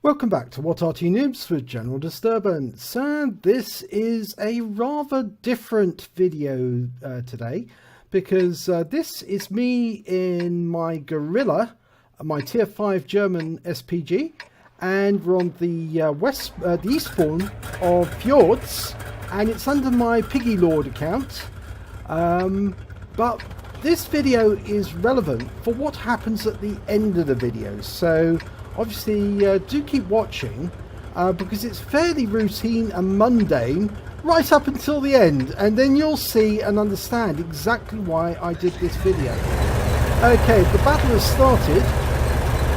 Welcome back to What Arty Noobs for General Disturbance, and this is a rather different video today because this is me in my Grille, my tier 5 German SPG, and we're on the the east spawn of Fjords, and it's under my Piggy Lord account, but this video is relevant for what happens at the end of the video, so obviously do keep watching because it's fairly routine and mundane right up until the end, and then you'll see and understand exactly why I did this video. Okay, the battle has started,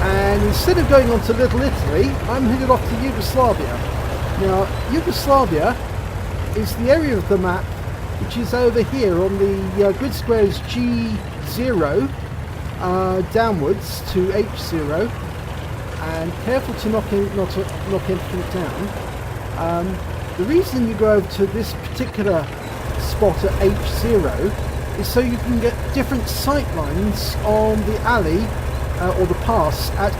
and instead of going on to Little Italy, I'm headed off to Yugoslavia. Now, Yugoslavia is the area of the map which is over here on the grid squares G0 downwards to H0. And careful to not knock anything down. The reason you go over to this particular spot at H0 is so you can get different sight lines on the alley or the pass at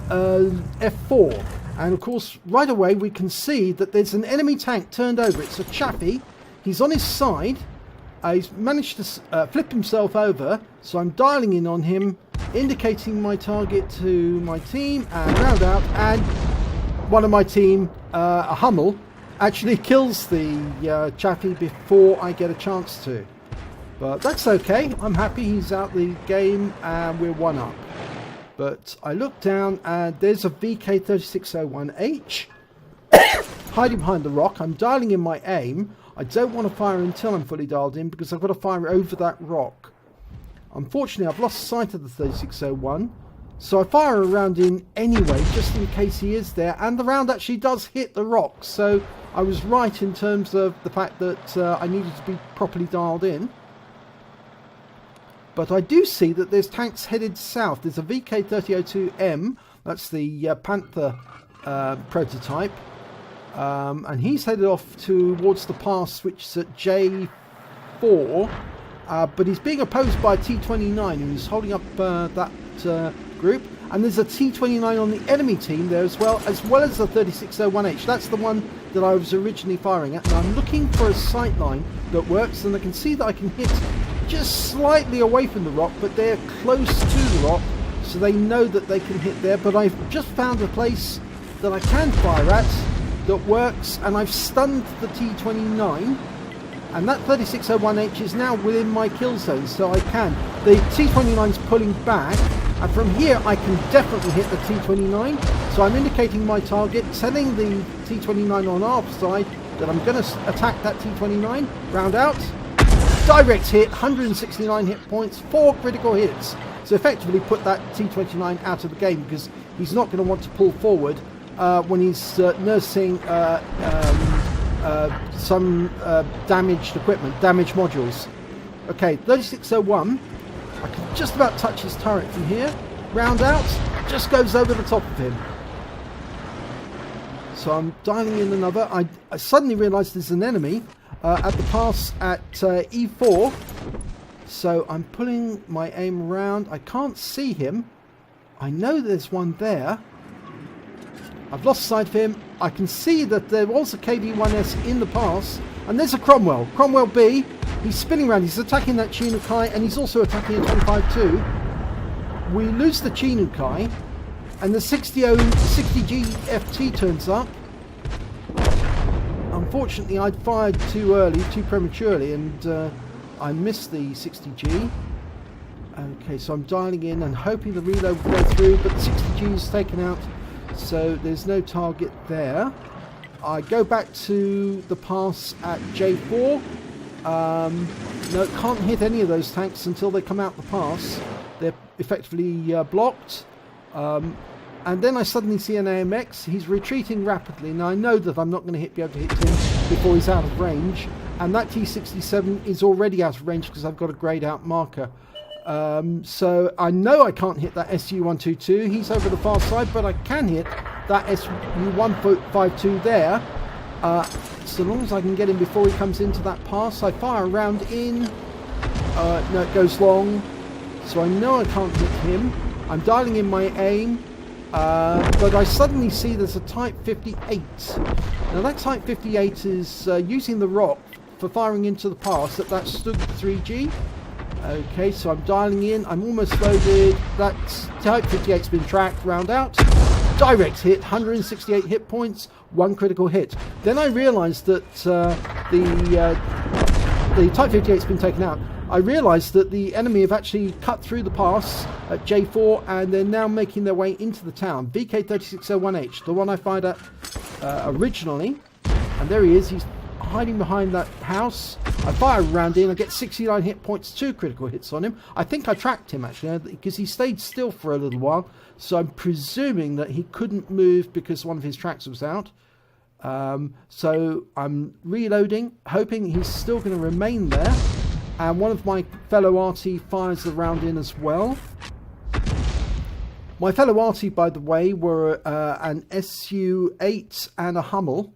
F4. And of course, right away we can see that there's an enemy tank turned over. It's a chappie. He's on his side. He's managed to flip himself over, so I'm dialing in on him, indicating my target to my team, and round out, and one of my team, a Hummel, actually kills the chappie before I get a chance to. But that's okay, I'm happy he's out the game and we're 1 up. But I look down and there's a VK3ZUP hiding behind the rock. I'm dialing in my aim. I don't want to fire until I'm fully dialed in because I've got to fire over that rock. Unfortunately, I've lost sight of the 3601, so I fire a round in anyway, just in case he is there, and the round actually does hit the rock, so I was right in terms of the fact that I needed to be properly dialed in. But I do see that there's tanks headed south. There's a VK3002M, that's the Panther prototype, and he's headed off towards the pass, which is at J4. But he's being opposed by a T29 who's holding up that group, and there's a T29 on the enemy team there as well as the 3601H. That's the one that I was originally firing at, and I'm looking for a sight line that works, and I can see that I can hit just slightly away from the rock, but they're close to the rock, so they know that they can hit there. But I've just found a place that I can fire at that works, and I've stunned the T29. And that 3601H is now within my kill zone, so I can. The T29's pulling back, and from here I can definitely hit the T29. So I'm indicating my target, telling the T29 on our side that I'm going to attack that T29. Round out. Direct hit, 169 hit points, 4 critical hits. So effectively put that T29 out of the game because he's not going to want to pull forward when he's nursing some damaged equipment, damaged modules. Okay, 3601, I can just about touch his turret from here. Round out, just goes over the top of him. So I'm dialing in another. I suddenly realised there's an enemy at the pass at E4. So I'm pulling my aim around. I can't see him. I know there's one there. I've lost sight of him. I can see that there was a KB1S in the pass, and there's a Cromwell. Cromwell B, he's spinning around, he's attacking that Chinukai, and he's also attacking a 25-2. We lose the Chinukai, and the 60G FT turns up. Unfortunately, I'd fired too early, too prematurely, and I missed the 60G. Okay, so I'm dialing in and hoping the reload will go through, but the 60G is taken out. So there's no target there. I go back to the pass at J4. No, can't hit any of those tanks until they come out the pass. They're effectively blocked. And then I suddenly see an AMX. He's retreating rapidly. Now I know that I'm not going to be able to hit him before he's out of range. And that T67 is already out of range because I've got a grayed out marker. So I know I can't hit that SU-122, he's over the far side, but I can hit that SU-152 there, so long as I can get him before he comes into that pass. I fire a round in, no, it goes long, so I know I can't hit him. I'm dialing in my aim, but I suddenly see there's a Type 58. Now that Type 58 is using the rock for firing into the pass at that Stug 3G. Okay, so I'm dialing in. I'm almost loaded. That Type 58's been tracked. Round out. Direct hit. 168 hit points. 1 critical hit. Then I realised that the Type 58's been taken out. I realised that the enemy have actually cut through the pass at J4 and they're now making their way into the town. VK3ZUP, the one I fired at originally. And there he is. He's hiding behind that house. I fire a round in, I get 69 hit points, 2 critical hits on him. I think I tracked him actually, because he stayed still for a little while, so I'm presuming that he couldn't move because one of his tracks was out. So I'm reloading, hoping he's still going to remain there, and one of my fellow Arty fires the round in as well. My fellow Arty, by the way, were an SU-8 and a Hummel.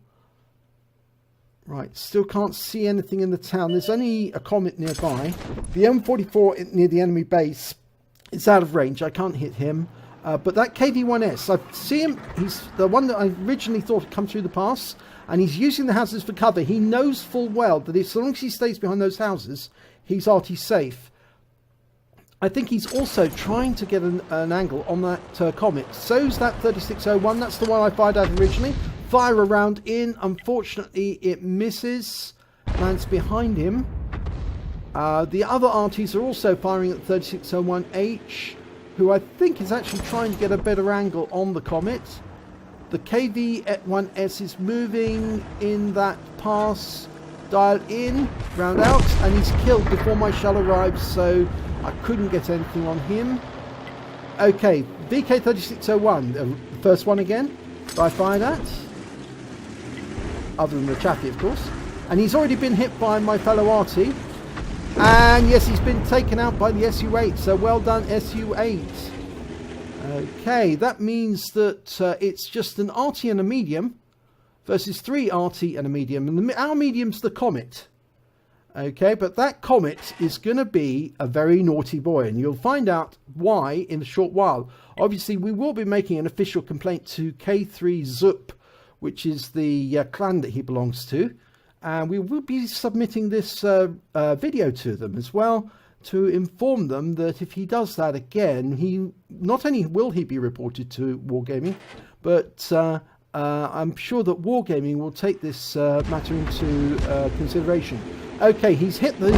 Right, still can't see anything in the town. There's only a Comet nearby. The M44 near the enemy base is out of range. I can't hit him. But that KV-1S, I see him. He's the one that I originally thought had come through the pass. And he's using the houses for cover. He knows full well that as long as he stays behind those houses, he's Arty safe. I think he's also trying to get an angle on that Comet. So's that 3601. That's the one I fired at originally. Fire a round in. Unfortunately, it misses. Lands behind him. The other Arties are also firing at 3601H, who I think is actually trying to get a better angle on the Comet. The KV-1S is moving in that pass. Dial in, round out, and he's killed before my shell arrives, so I couldn't get anything on him. Okay, VK3ZUP, the first one again, that I fired at. Other than the chappy, of course. And he's already been hit by my fellow Arty. And yes, he's been taken out by the SU-8, so well done, SU-8. Okay, that means that it's just an Arty and a medium versus 3 Arty and a medium. And our medium's the Comet. Okay, but that Comet is going to be a very naughty boy, and you'll find out why in a short while. Obviously, we will be making an official complaint to K3ZUP, which is the clan that he belongs to, and we will be submitting this video to them as well to inform them that if he does that again, he not only will he be reported to Wargaming, but I'm sure that Wargaming will take this matter into consideration. Okay, he's hit the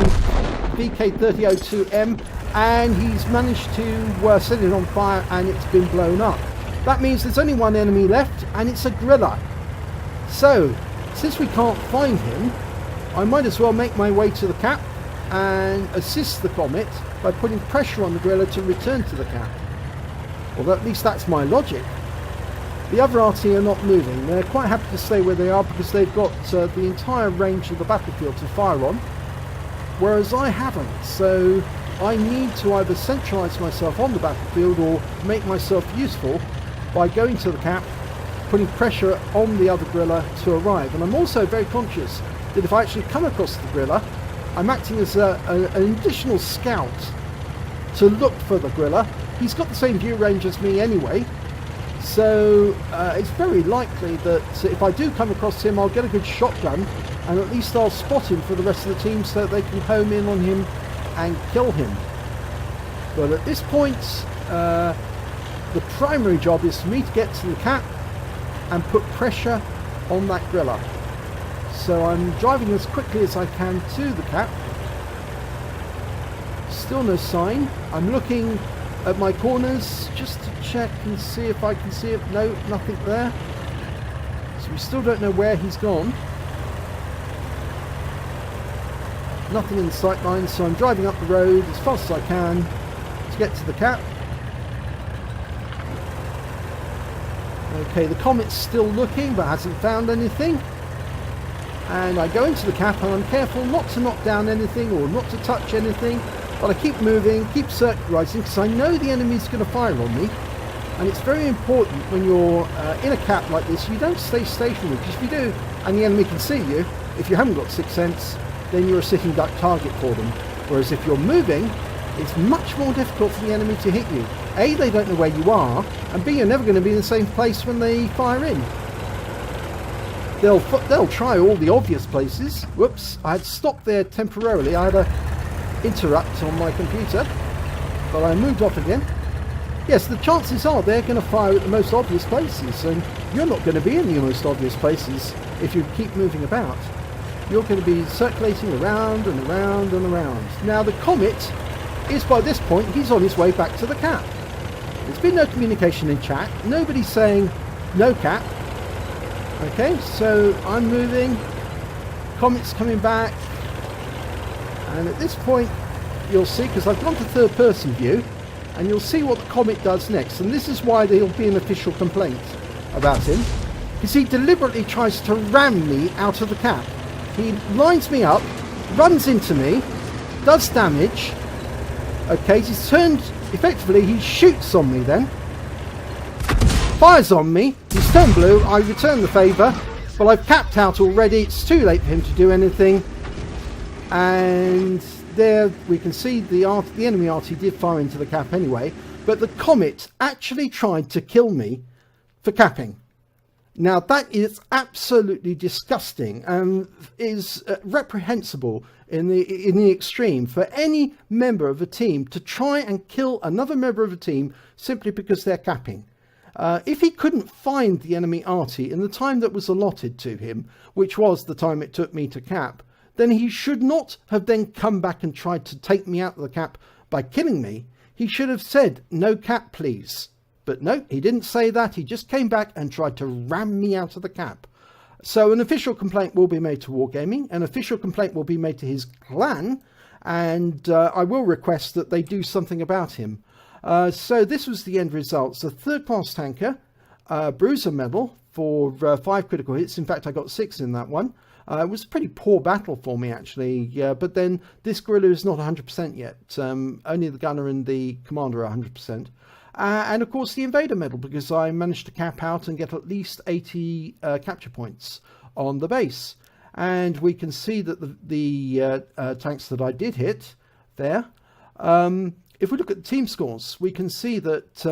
VK302M and he's managed to set it on fire and it's been blown up. That means there's only one enemy left, and it's a Grille. So, since we can't find him, I might as well make my way to the cap and assist the Comet by putting pressure on the Grille to return to the cap. Well, at least that's my logic. The other Arty are not moving. They're quite happy to stay where they are because they've got the entire range of the battlefield to fire on, whereas I haven't. So I need to either centralise myself on the battlefield or make myself useful by going to the cap, putting pressure on the other Grille to arrive. And I'm also very conscious that if I actually come across the Grille, I'm acting as an additional scout to look for the Grille. He's got the same view range as me anyway, so it's very likely that if I do come across him, I'll get a good shotgun, and at least I'll spot him for the rest of the team so that they can home in on him and kill him. But at this point, the primary job is for me to get to the cap and put pressure on that Grille. So I'm driving as quickly as I can to the cap. Still no sign. I'm looking at my corners just to check and see if I can see it. No, nothing there. So we still don't know where he's gone. Nothing in the sight line, so I'm driving up the road as fast as I can to get to the cap. Okay, the Comet's still looking but hasn't found anything. And I go into the cap and I'm careful not to knock down anything or not to touch anything, but I keep moving, keep circularising, because I know the enemy's going to fire on me. And it's very important when you're in a cap like this, you don't stay stationary, because if you do and the enemy can see you, if you haven't got 6th sense, then you're a sitting duck target for them. Whereas if you're moving, it's much more difficult for the enemy to hit you. A, they don't know where you are, and B, you're never going to be in the same place when they fire in. They'll try all the obvious places. Whoops, I had stopped there temporarily. I had a interrupt on my computer, but I moved off again. Yes, the chances are they're going to fire at the most obvious places, and you're not going to be in the most obvious places if you keep moving about. You're going to be circulating around and around and around. Now the Comet is, by this point, he's on his way back to the cap. There's been no communication in chat. Nobody's saying no cap. Okay, so I'm moving. Comet's coming back. And at this point, you'll see, because I've gone to third person view, and you'll see what the Comet does next. And this is why there'll be an official complaint about him, because he deliberately tries to ram me out of the cap. He lines me up, runs into me, does damage. Okay, he's turned, effectively he shoots on me then, fires on me, he's turned blue, I return the favour, but I've capped out already, it's too late for him to do anything. And there we can see the enemy Arty did fire into the cap anyway, but the Comet actually tried to kill me for capping. Now that is absolutely disgusting and is reprehensible in the extreme for any member of a team to try and kill another member of a team simply because they're capping. If he couldn't find the enemy Arty in the time that was allotted to him, which was the time it took me to cap, then he should not have then come back and tried to take me out of the cap by killing me. He should have said, no cap please. But no, he didn't say that. He just came back and tried to ram me out of the cap. So an official complaint will be made to Wargaming. An official complaint will be made to his clan. And I will request that they do something about him. So this was the end results. A third class tanker, bruiser medal for 5 critical hits. In fact, I got 6 in that one. It was a pretty poor battle for me, actually. But then this Grille is not 100% yet. Only the gunner and the commander are 100%. And of course the invader medal, because I managed to cap out and get at least 80 capture points on the base. And we can see that the tanks that I did hit there, if we look at the team scores, we can see that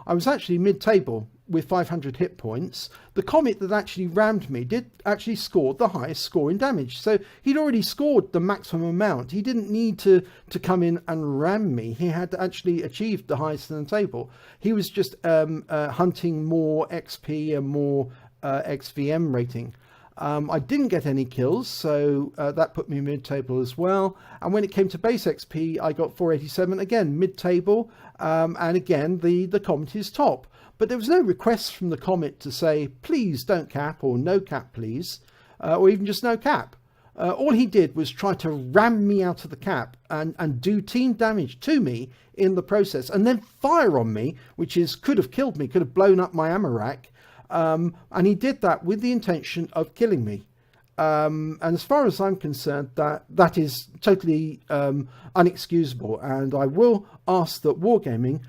I was actually mid-table with 500 hit points. The Comet that actually rammed me did actually score the highest score in damage. So he'd already scored the maximum amount. He didn't need to come in and ram me. He had actually achieved the highest in the table. He was just hunting more XP and more XVM rating. I didn't get any kills, so that put me mid-table as well. And when it came to base XP, I got 487, again mid-table, and again the Comet is top. But there was no request from the Comet to say, please don't cap, or no cap please, or even just no cap. All he did was try to ram me out of the cap and do team damage to me in the process, and then fire on me, which could have killed me, could have blown up my ammo rack. And he did that with the intention of killing me. And as far as I'm concerned, that is totally unexcusable, and I will ask that Wargaming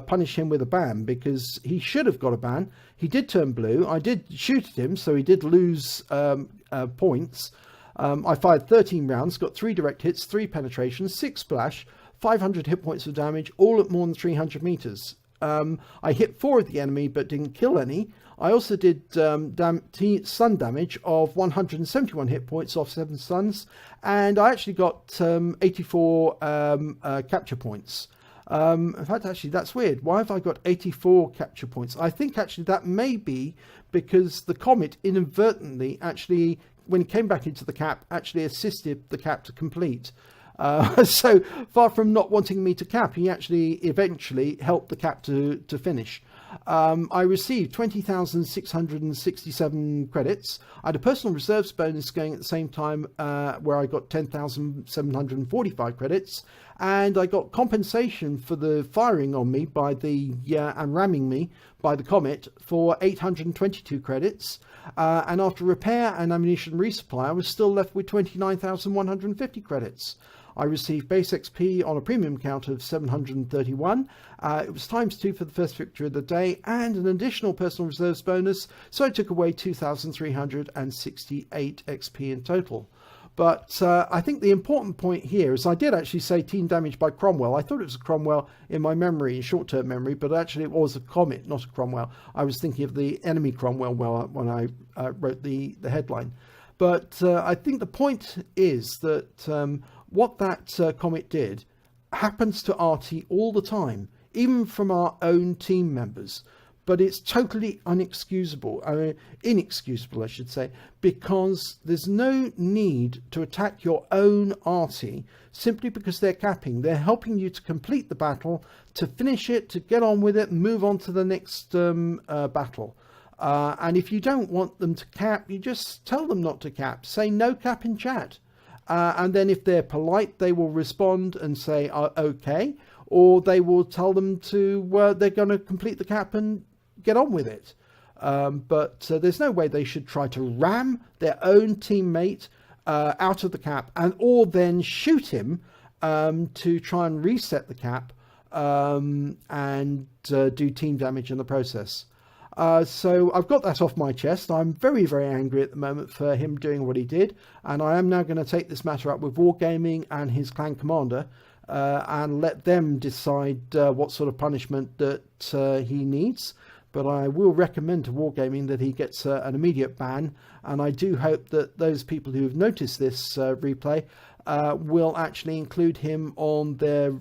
punish him with a ban, because he should have got a ban. He did turn blue. I did shoot at him, so he did lose points. I fired 13 rounds, got 3 direct hits, 3 penetrations, 6 splash, 500 hit points of damage, all at more than 300 meters. I hit 4 of the enemy but didn't kill any. I also did stun damage of 171 hit points off 7 stuns, and I actually got 84 capture points. In fact, actually, that's weird. Why have I got 84 capture points? I think actually that may be because the Comet inadvertently actually, when he came back into the cap, actually assisted the cap to complete. So far from not wanting me to cap, he actually eventually helped the cap to finish. I received 20,667 credits. I had a personal reserves bonus going at the same time where I got 10,745 credits, and I got compensation for the firing on me by and ramming me by the Comet for 822 credits. And after repair and ammunition resupply, I was still left with 29,150 credits. I received base XP on a premium count of 731. It was ×2 for the first victory of the day, and an additional personal reserves bonus, so I took away 2,368 XP in total. But I think the important point here is I did actually say team damage by Cromwell. I thought it was a Cromwell in my memory, in short-term memory, but actually it was a Comet, not a Cromwell. I was thinking of the enemy Cromwell when I wrote the headline. But I think the point is that what that Comet did happens to Arty all the time, even from our own team members. But it's totally inexcusable, I should say, because there's no need to attack your own Arty simply because they're capping. They're helping you to complete the battle, to finish it, to get on with it, and move on to the next battle. And if you don't want them to cap, you just tell them not to cap. Say no cap in chat. And then if they're polite, they will respond and say, okay. Or they will tell them to, they're going to complete the cap and get on with it. But there's no way they should try to ram their own teammate out of the cap or then shoot him to try and reset the cap and do team damage in the process. So I've got that off my chest. I'm very, very angry at the moment for him doing what he did. And I am now going to take this matter up with Wargaming and his clan commander and let them decide what sort of punishment that he needs. But I will recommend to Wargaming that he gets an immediate ban. And I do hope that those people who have noticed this replay will actually include him on their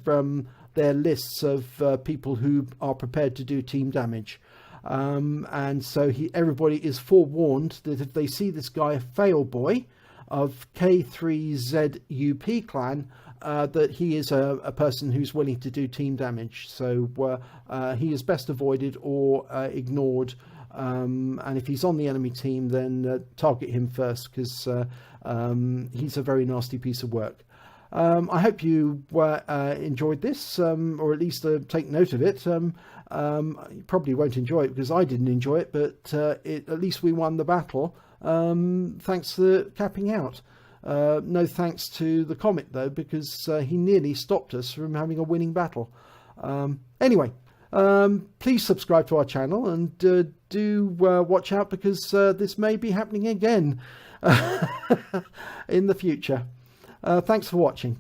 lists of people who are prepared to do team damage. And so everybody is forewarned that if they see this guy Failboy of K3ZUP clan, that he is a person who's willing to do team damage. So he is best avoided or ignored. And if he's on the enemy team, then target him first, because he's a very nasty piece of work. I hope you enjoyed this, or at least take note of it. You probably won't enjoy it because I didn't enjoy it, but at least we won the battle thanks to capping out. No thanks to the Comet though, because he nearly stopped us from having a winning battle. Anyway, please subscribe to our channel and do watch out, because this may be happening again in the future. Thanks for watching.